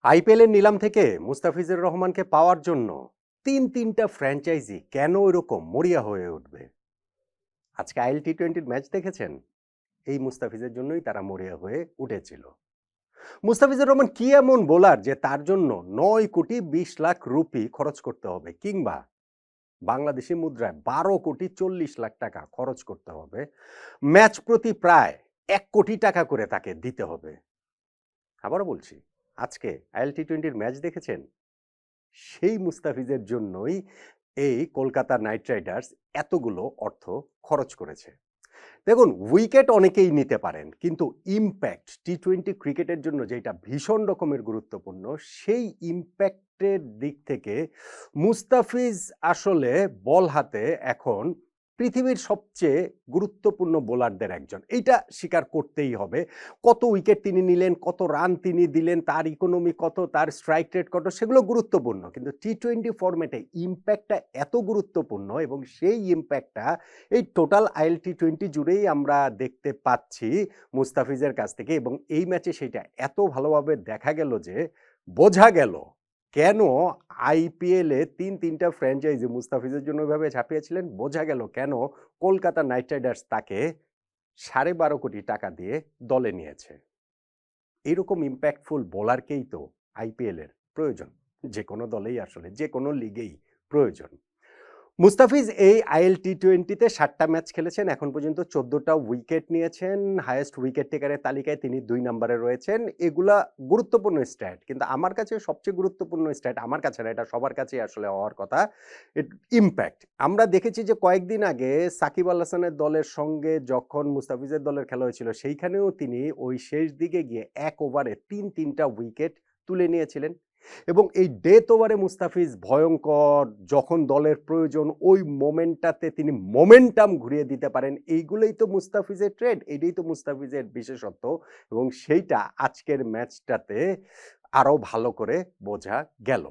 আইপিএলের নিলাম থেকে মুস্তাফিজুর রহমানকে পাওয়ার জন্য তিনটা ফ্র্যাঞ্চাইজি কেন এরকম মরিয়া হয়ে উঠবে? আজকে আইএল টি-20 ম্যাচ দেখেছেন? এই মুস্তাফিজের জন্যই তারা মরিয়া হয়ে উঠেছিল। মুস্তাফিজুর রহমান কি এমন বোলার যে তার জন্য 9,20,00,000 রুপি খরচ করতে হবে, কিংবা বাংলাদেশি মুদ্রায় 12,40,00,000 টাকা খরচ করতে হবে, ম্যাচ প্রতি প্রায় 1 কোটি টাকা করে তাকে দিতে হবে? আবারও বলছি, আজকে আইএল টি-20 ম্যাচ দেখেছেন? সেই মুস্তাফিজের জন্যই এই কলকাতা নাইট রাইডার্স এতগুলো অর্থ খরচ করেছে। দেখুন, উইকেট অনেকেই নিতে পারেন, কিন্তু ইম্প্যাক্ট টি-20 ক্রিকেটের জন্য যেটা ভীষণ রকমের গুরুত্বপূর্ণ, সেই ইম্প্যাক্টের দিক থেকে মুস্তাফিজ আসলে বল হাতে এখন পৃথিবীর সবচেয়ে গুরুত্বপূর্ণ বোলারদের একজন, এইটা স্বীকার করতেই হবে। কত উইকেট তিনি নিলেন, কত রান তিনি দিলেন, তার ইকোনমি কত, তার স্ট্রাইক রেট কত, সেগুলো গুরুত্বপূর্ণ, কিন্তু টি-20 ফরম্যাটে ইম্প্যাক্টটা এত গুরুত্বপূর্ণ এবং সেই ইম্প্যাক্টটা এই টোটাল আইএল টি-20 জুড়েই আমরা দেখতে পাচ্ছি মুস্তাফিজের কাছ থেকে। এবং এই ম্যাচে সেটা এত ভালোভাবে দেখা গেল যে বোঝা গেল কেন আইপিএলে তিনটা ফ্র্যাঞ্চাইজি মুস্তাফিজের জন্য ওইভাবে ঝাঁপিয়েছিলেন। বোঝা গেল কেন কলকাতা নাইট রাইডার্স তাকে 12.5 কোটি টাকা দিয়ে দলে নিয়েছে। এরকম ইম্প্যাক্টফুল বোলারকেই তো আইপিএলের প্রয়োজন, যে কোনো দলেই আসলে, যে কোনো লিগেই প্রয়োজন। মুস্তাফিজ এই আইএল টি-20তে 7টা ম্যাচ খেলেছেন, এখন পর্যন্ত 14টা উইকেট নিয়েছেন, হাইয়েস্ট উইকেট টেকারের তালিকায় তিনি 2 নম্বরে রয়েছেন। এগুলা গুরুত্বপূর্ণ স্ট্যাট, কিন্তু আমার কাছে সবচেয়ে গুরুত্বপূর্ণ স্ট্যাট, আমার কাছে না, এটা সবার কাছেই আসলে হওয়ার কথা, ইম্প্যাক্ট। আমরা দেখেছি যে কয়েকদিন আগে সাকিব আল হাসানের দলের সঙ্গে যখন মুস্তাফিজের দলের খেলা হয়েছিল, সেইখানেও তিনি ওই শেষ দিকে গিয়ে 1 ওভারে 3টা উইকেট তুলে নিয়েছিলেন। এবং এই ডেথ ওভারে মুস্তাফিজ ভয়ঙ্কর, যখন দলের প্রয়োজন ওই মোমেন্টটাতে তিনি মোমেন্টাম ঘুরিয়ে দিতে পারেন। এইগুলোই তো মুস্তাফিজের ট্রেড, এটাই তো মুস্তাফিজের বিশেষত্ব, এবং সেইটা আজকের ম্যাচটাতে আরো ভালো করে বোঝা গেল।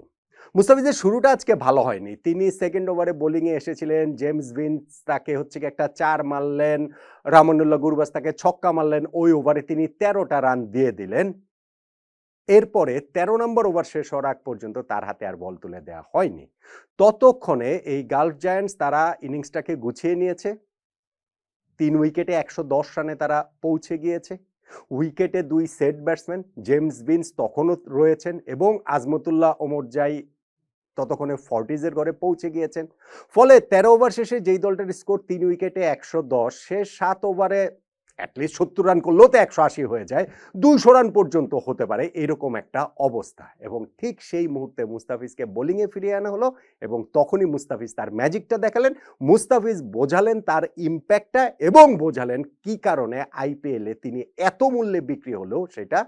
মুস্তাফিজের শুরুটা আজকে ভালো হয়নি। তিনি সেকেন্ড ওভারে বোলিংয়ে এসেছিলেন, জেমস ভিন্স তাকে একটা 4 মারলেন, রামনুল্লাহ গুরবাজ তাকে ছক্কা মারলেন, ওই ওভারে তিনি 13টা রান দিয়ে দিলেন। এরপরে 13 নম্বর ওভার শেষ হওয়ার আগ পর্যন্ত তার হাতে আর বল তুলে দেওয়া হয়নি। ততক্ষণে এই গালফ জায়ান্টস তারা ইনিংসটাকে গুছিয়ে নিয়েছে। 3 উইকেটে 110 রানে তারা পৌঁছে গিয়েছে। উইকেটে 2 সেট ব্যাটসম্যান, জেমস ভিন্স তখনও রয়েছেন এবং আজমতুল্লাহ ওমরজাই ততক্ষণে 40s ঘরে পৌঁছে গিয়েছেন। ফলে 13 ওভার শেষে যেই দলটার স্কোর 3 উইকেটে 110, সে 7 ওভারে অ্যাটলিস্ট 70 রান করলেও তো 180 হয়ে যায়, 200 রান পর্যন্ত হতে পারে, এরকম একটা অবস্থা। এবং ঠিক সেই মুহূর্তে মুস্তাফিজকে বোলিংয়ে ফিরিয়ে আনা হলো এবং তখনই মুস্তাফিজ তার ম্যাজিকটা দেখালেন। মুস্তাফিজ বোঝালেন তার ইম্প্যাক্টটা এবং বোঝালেন কি কারণে আইপিএলে তিনি এত মূল্যে বিক্রি হলেও সেটা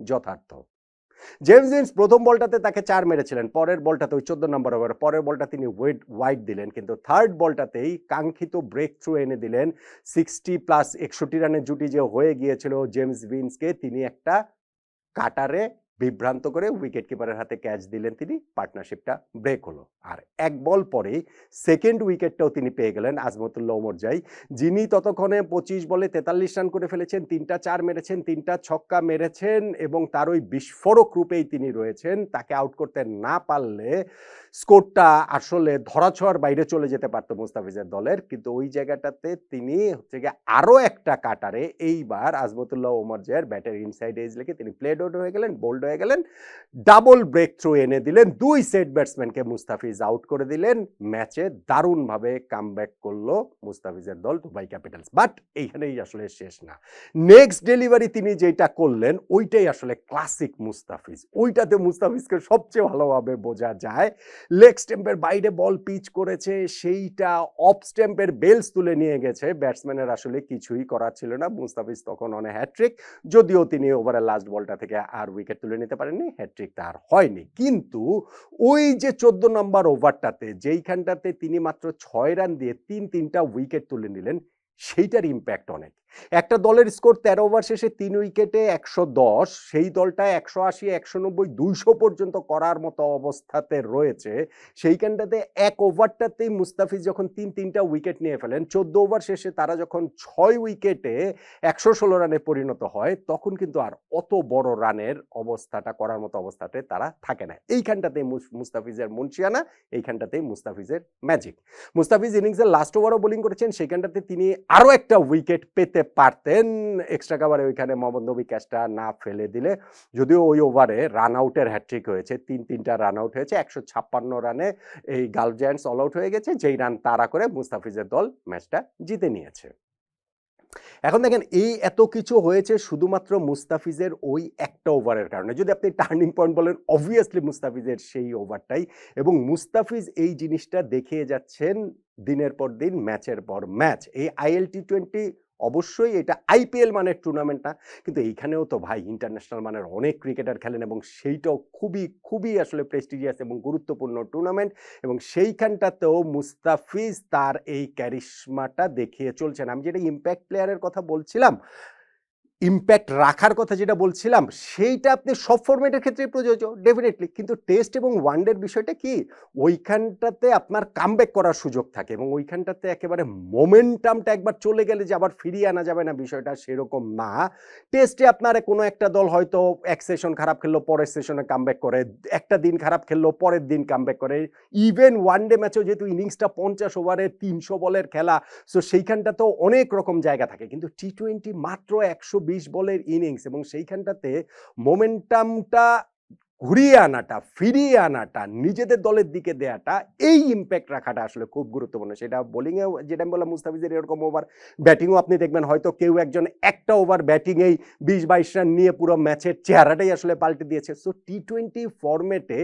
যথার্থ। জেমস ভিন্স প্রথম বলটাতে তাকে 4 মেরেছিলেন, পরের বলটাতে ওই 14 নম্বর ওভার, পরের বলটা তিনি ওয়াইড দিলেন, কিন্তু থার্ড বলটাতেই কাঙ্ক্ষিত ব্রেক থ্রু এনে দিলেন। 60+61 রানের জুটি যে হয়ে গিয়েছিল জেমস ভিন্সকে, তিনি একটা কাটারে বিভ্রান্ত করে উইকেট কিপারের হাতে ক্যাচ দিলেন, তিনি পার্টনারশিপটা ব্রেক হলো। আর এক বল পরেই সেকেন্ড উইকেটটাও তিনি পেয়ে গেলেন আজমতুল্লাহ ওমরজাই, যিনি ততক্ষণে 25 বলে 43 রান করে ফেলেছেন, 3টা 4 মেরেছেন, 3টা ছক্কা মেরেছেন এবং তার ওই বিস্ফোরক রূপেই তিনি রয়েছেন। তাকে আউট করতে না পারলে স্কোরটা আসলে ধরাছোঁয়ার বাইরে চলে যেতে পারতো মুস্তাফিজের দলের, কিন্তু ওই জায়গাটাতে তিনি আরো একটা কাটারে এইবার আজমতুল্লাহ ওমরজাইয়ের ব্যাটের ইনসাইড এজ লেগে তিনি প্লেড আউট হয়ে গেলেন, বোল্ড হয়ে গেলেন, ডাবল ব্রেক থ্রু এনে দিলেন, 2 সেট ব্যাটসম্যানকে মুস্তাফিজ আউট করে দিলেন। ম্যাচে দারুণভাবে কামব্যাক করলো মুস্তাফিজের দল দুবাই ক্যাপিটালস। বাট এইখানেই আসলে শেষ না, নেক্সট ডেলিভারি তিনি যেটা করলেন ওইটাই আসলে ক্লাসিক মুস্তাফিজ। ওইটাতে মুস্তাফিজকে সবচেয়ে ভালোভাবে বোঝা যায়। লেগ স্ট্যাম্পের বাইরে বল পিচ করেছে, সেইটা অফ স্ট্যাম্পের বেলস তুলে নিয়ে গেছে, ব্যাটসম্যানের আসলে কিছুই করার ছিল না। মুস্তাফিজ তখন অনে হ্যাট্রিক, যদিও তিনি ওভারের লাস্ট বলটা থেকে আর উইকেট তুলে নিতে পারেননি, হ্যাট্রিক তার হয়নি। কিন্তু ওই যে 14 নম্বর ওভারটাতে যেইখানটাতে তিনি মাত্র 6 রান দিয়ে 3টা উইকেট তুলে নিলেন, সেইটার ইম্প্যাক্ট অনেক। একটা দলের স্কোর ১৩ ওভার শেষে ৩ উইকেটে ১১০, সেই দলটা ১৮০, ১৯০, ২০০ পর্যন্ত করার মতো অবস্থাতে রয়েছে। সেইখানটাতে ১ ওভারটাতেই মুস্তাফিজ যখন ৩টা উইকেট নিয়ে ফেলেন, ১৪ ওভার শেষে তারা যখন ৬ উইকেটে ১১৬ রানে পরিণত হয়, তখন কিন্তু আর অত বড় রানের অবস্থাটা করার মতো অবস্থাতে তারা থাকে না। এইখানটাতেই মুস্তাফিজের মুনশিয়ানা, এইখানটাতেই মুস্তাফিজের ম্যাজিক। মুস্তাফিজ ইনিংসের লাস্ট ওভারও বোলিং করেছেন, সেখানটাতে তিনি আরও একটা উইকেট পেতে পারতেন এক্সট্রা কাভারে, ওইখানে মোহাম্মদ নবী ক্যাচটা না ফেলে দিলে। যদিও ওই ওভারে রান আউটের হ্যাট্রিক হয়েছে, ৩টা রান আউট হয়েছে, ১৫৬ রানে এই গালফ জায়ান্টস অল আউট হয়ে গেছে, যেই রান তাড়া করে মুস্তাফিজের দল ম্যাচটা জিতে নিয়েছে। এখন দেখেন, এই এত কিছু হয়েছে শুধুমাত্র মুস্তাফিজের ওই একটা ওভারের কারণে। যদি আপনি টার্নিং পয়েন্ট বলেন, অবভিয়াসলি মুস্তাফিজের সেই ওভারটাই, এবং মুস্তাফিজ এই জিনিসটা দেখিয়ে যাচ্ছেন দিনের পর দিন, ম্যাচের পর ম্যাচ। এই আইএল টি-20 অবশ্যই এটা আইপিএল মানের টুর্নামেন্ট না, কিন্তু এইখানেও তো ভাই ইন্টারন্যাশনাল মানের অনেক ক্রিকেটার খেলেন, এবং সেইটাও খুবই খুবই আসলে প্রেস্টিজিয়াস এবং গুরুত্বপূর্ণ টুর্নামেন্ট, এবং সেইখানটাতেও মুস্তাফিজ তার এই ক্যারিশমাটা দেখিয়ে চলছেন। আমি যেটা ইম্প্যাক্ট প্লেয়ারের কথা বলছিলাম, ইম্প্যাক্ট রাখার কথা যেটা বলছিলাম, সেইটা আপনি সব ফরম্যাটের ক্ষেত্রেই প্রযোজ্য, ডেফিনেটলি। কিন্তু টেস্ট এবং ওয়ানডের বিষয়টা কি, ওইখানটাতে আপনার কামব্যাক করার সুযোগ থাকে, এবং ওইখানটাতে একেবারে মোমেন্টামটা একবার চলে গেলে যে আবার ফিরিয়ে আনা যাবে না, বিষয়টা সেরকম না। টেস্টে আপনার কোনো একটা দল হয়তো এক সেশন খারাপ খেললো, পরের সেশনে কামব্যাক করে, একটা দিন খারাপ খেললো, পরের দিন কামব্যাক করে। ইভেন ওয়ানডে ম্যাচেও যেহেতু ইনিংসটা 50 ওভারের 300 বলের খেলা, সো সেইখানটাতেও অনেক রকম জায়গা থাকে। কিন্তু টি-20 মাত্র 120 বলের ইনিংস, এবং সেইখানটাতে মোমেন্টামটা ঘুরিয়ে আনাটা, ফিরিয়ে আনাটা, নিজেদের দলের দিকে দেয়াটা, এই ইম্প্যাক্ট রাখাটা আসলে খুব গুরুত্বপূর্ণ। সেটা বোলিংয়েও, যেটা আমি বললাম মুস্তাফিজের এরকম ওভার, ব্যাটিংও আপনি দেখবেন হয়তো কেউ একজন একটা ওভার ব্যাটিংয়েই 20-22 রান নিয়ে পুরো ম্যাচের চেহারাটাই আসলে পাল্টে দিয়েছে। সো টি-20 ফরম্যাটে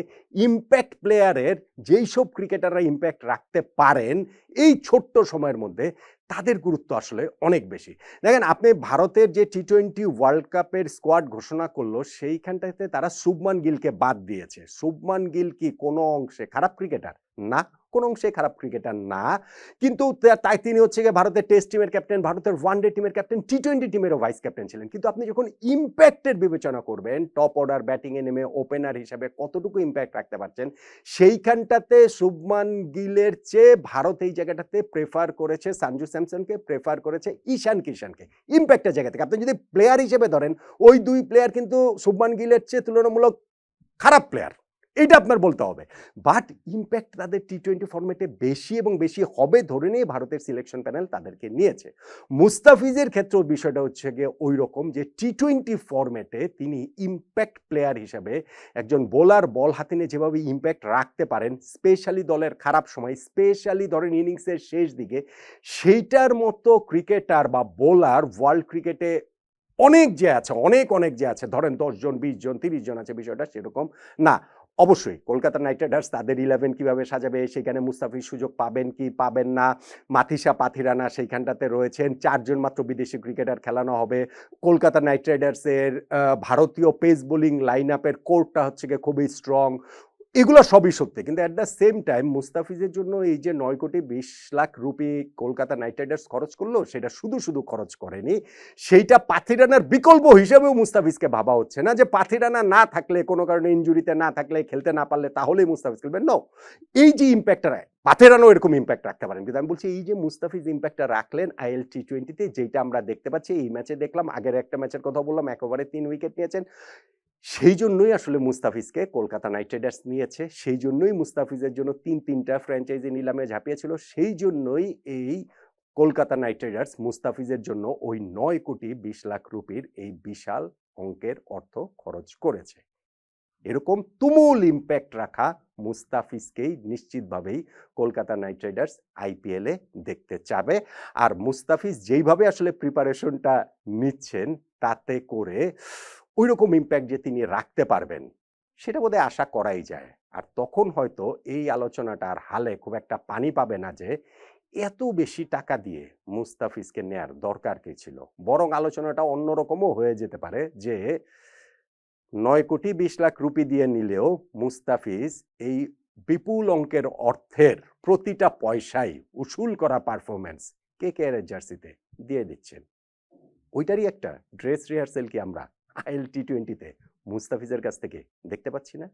ইম্প্যাক্ট প্লেয়ারের, যেই সব ক্রিকেটাররা ইম্প্যাক্ট রাখতে পারেন এই ছোট্ট সময়ের মধ্যে, তাদের গুরুত্ব আসলে অনেক বেশি। দেখেন, আপনি ভারতের যে টি-20 ওয়ার্ল্ড কাপের স্কোয়াড ঘোষণা করলো, সেইখানটাতে তারা শুভমান গিলকে বাদ দিয়েছে। শুভমান গিল কি কোনো অংশে খারাপ ক্রিকেটার? না, কোনো অংশে খারাপ ক্রিকেটার না, কিন্তু তাই তিনি হচ্ছে গিয়ে ভারতের টেস্ট টিমের ক্যাপ্টেন, ভারতের ওয়ানডে টিমের ক্যাপ্টেন, টি-20 টিমেরও ভাইস ক্যাপ্টেন ছিলেন। কিন্তু আপনি যখন ইম্প্যাক্টের বিবেচনা করবেন, টপ অর্ডার ব্যাটিংয়ে নেমে ওপেনার হিসাবে কতটুকু ইম্প্যাক্ট রাখতে পারছেন, সেইখানটাতে শুভমান গিলের চেয়ে ভারত এই জায়গাটাতে প্রেফার করেছে সঞ্জু স্যামসনকে, প্রেফার করেছে ঈশান কিষানকে ইম্প্যাক্টের জায়গা থেকে। আপনি যদি প্লেয়ার হিসেবে ধরেন, ওই দুই প্লেয়ার কিন্তু শুভমান গিলের চেয়ে তুলনামূলক খারাপ প্লেয়ার, এটা আপনার বলতে হবে। বাট ইম্প্যাক্ট তাদের টি-20 ফরম্যাটে বেশি এবং বেশি হবে ধরে নিয়ে ভারতের সিলেকশন প্যানেল তাদেরকে নিয়েছে। মুস্তাফিজের ক্ষেত্রে বিষয়টা হচ্ছে গিয়ে ওই রকম যে টি-20 ফরম্যাটে তিনি ইম্প্যাক্ট প্লেয়ার হিসাবে একজন বোলার বল হাতে নিয়ে যেভাবে ইম্প্যাক্ট রাখতে পারেন, স্পেশালি দলের খারাপ সময়, স্পেশালি ধরেন ইনিংসের শেষ দিকে, সেইটার মতো ক্রিকেটার বা বোলার ওয়ার্ল্ড ক্রিকেটে অনেক যে আছে, অনেক অনেক যে আছে, ধরেন 10 জন, 20 জন, 30 জন আছে, বিষয়টা সেরকম না। অবশ্যই কলকাতা নাইট রাইডার্স তাদের 11 কিভাবে সাজাবে, সেখানে মুস্তাফিজ সুযোগ পাবেন কি পাবেন না, মাথিসা পাথিরানা সেইখানটাতে রয়েছেন, 4 জন মাত্র বিদেশি ক্রিকেটার খেলানো হবে। কলকাতা নাইট রাইডার্সের ভারতীয় পেস বোলিং লাইন আপের কোরটা হচ্ছে গিয়ে খুবই স্ট্রং। এগুলো সবই সত্যি, কিন্তু অ্যাট দ্য সেম টাইম মুস্তাফিজের জন্য এই যে 9,20,00,000 রুপি কলকাতা নাইট রাইডার্স খরচ করলো, সেটা শুধু শুধু খরচ করেনি, সেইটা পাথিরানার বিকল্প হিসেবেও মুস্তাফিজকে ভাবা হচ্ছে না যে পাথিরানা না থাকলে, কোনো কারণে ইনজুরিতে না থাকলে, খেলতে না পারলে তাহলেই মুস্তাফিজ খেলবেন। নো, এই যে ইম্প্যাক্টটা পাথিরানাও এরকম ইম্প্যাক্ট রাখতে পারেন, কিন্তু আমি বলছি এই যে মুস্তাফিজ ইম্প্যাক্টটা রাখলেন আইএল টি-20-তে, যেটা আমরা দেখতে পাচ্ছি এই ম্যাচে দেখলাম, আগের একটা ম্যাচের কথা বললাম, 1 ওভারে 3 উইকেট নিয়েছেন, সেই জন্যই আসলে মুস্তাফিজকে কলকাতা নাইট রাইডার্স নিয়েছে, সেই জন্যই মুস্তাফিজের জন্য 3টা ফ্র্যাঞ্চাইজি নিলামে ঝাঁপিয়েছিল, সেই জন্যই এই কলকাতা নাইট রাইডার্স মুস্তাফিজের জন্য ওই 9,20,00,000 রুপির এই বিশাল অঙ্কের অর্থ খরচ করেছে। এরকম তুমুল ইম্প্যাক্ট রাখা মুস্তাফিজকেই নিশ্চিতভাবেই কলকাতা নাইট রাইডার্স আইপিএলে দেখতে চাবে। আর মুস্তাফিজ যেইভাবে আসলে প্রিপারেশনটা নিচ্ছেন, তাতে করে ওই রকম ইম্প্যাক্ট যে তিনি রাখতে পারবেন, সেটা বোধহয় আশা করাই যায়। আর তখন হয়তো এই আলোচনাটা আর হালে খুব একটা পানি পাবে না যে এত বেশি টাকা দিয়ে মুস্তাফিজকে নেয়ার দরকার কি ছিল। বরং আলোচনাটা অন্যরকমও হয়ে যেতে পারে যে 9,20,00,000 রুপি দিয়ে নিলেও মুস্তাফিজ এই বিপুল অঙ্কের অর্থের প্রতিটা পয়সাই উসুল করা পারফরমেন্স কেকেআর এর জার্সিতে দিয়ে দিচ্ছেন। ওইটারই একটা ড্রেস রিহার্সেল কি আমরা আইএল টি-20 তে মুস্তাফিজের কাছ থেকে দেখতে পাচ্ছি না?